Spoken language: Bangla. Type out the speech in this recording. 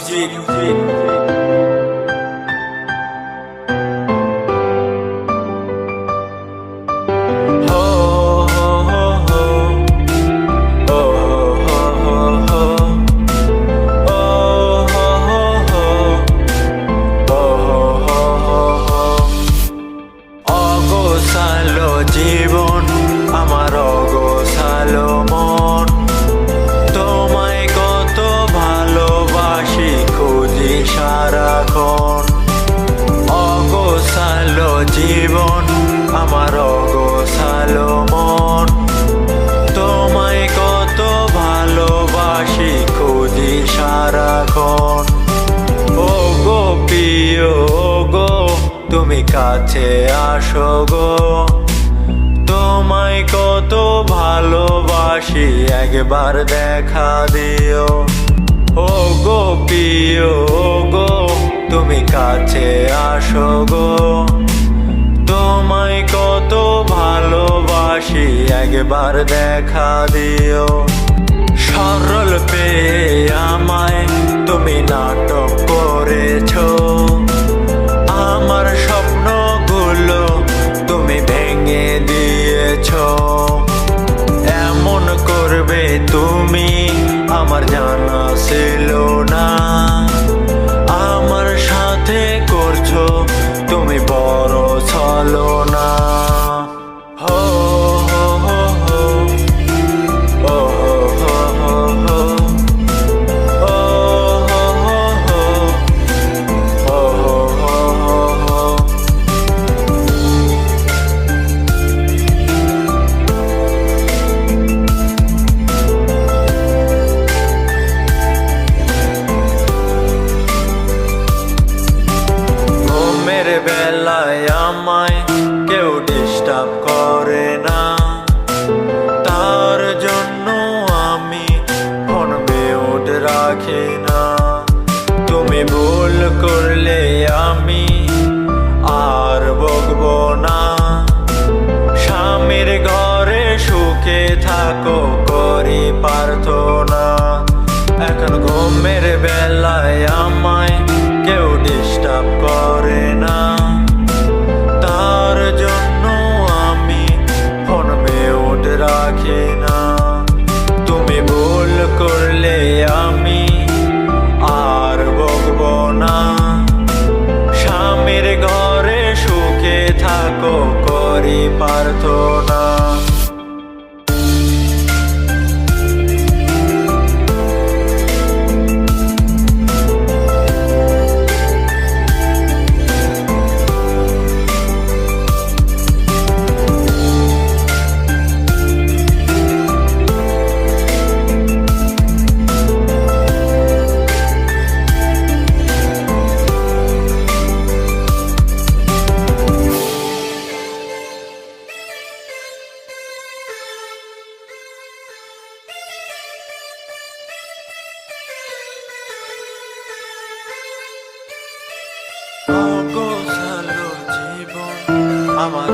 অগোছালো জীবন আমার, অগোছালো মন, তোমায় কত ভালোবাসি খুঁজি সারাক্ষণ। অগোছালো জীবন আমার, অগোছালো মন, তোমায় কত ভালোবাসি খুঁজি সারাক্ষণ। ও গো প্রিয়, ও গো তুমি কাছে আসো গো, তোমায় কত ভালোবাসি একবার দেখা দিও। ও গো প্রিয়, ও গো তুমি কাছে আসো গো, তোমায় কত ভালোবাসি একবার দেখা দিও। সরল পেয়ে আমায় তুমি নাটক করেছো, আমার স্বপ্নগুলো তুমি ভেঙে দিয়েছো। এমন করবে তুমি আমার জানা ছিল না, আমার সাথে করছো তুমি বড় ছলনা। হো হো হো হো, ও হো হো হো, ও হো হো হো, ও হো হো হো। ঘুমের বেলায় আমায় কেউ ডিস্টার্ব করে না, তার জন্য আমি ফোন মিউট রাখি না। তুমি ভুল করলে আমি আর বকবো না, স্বামীর ঘরে সুখে থাকো করি প্রার্থনা। এখন ঘুমের বেলায় আমায় কেউ ডিস্টার্ব করে না, তার জন্য আমি ফোন মিউট রাখি না। তুমি ভুল করলে আমি আর বকবো না, স্বামীর ঘরে সুখে থাকো করি প্রার্থনা। অগোছালো জীবন আমার,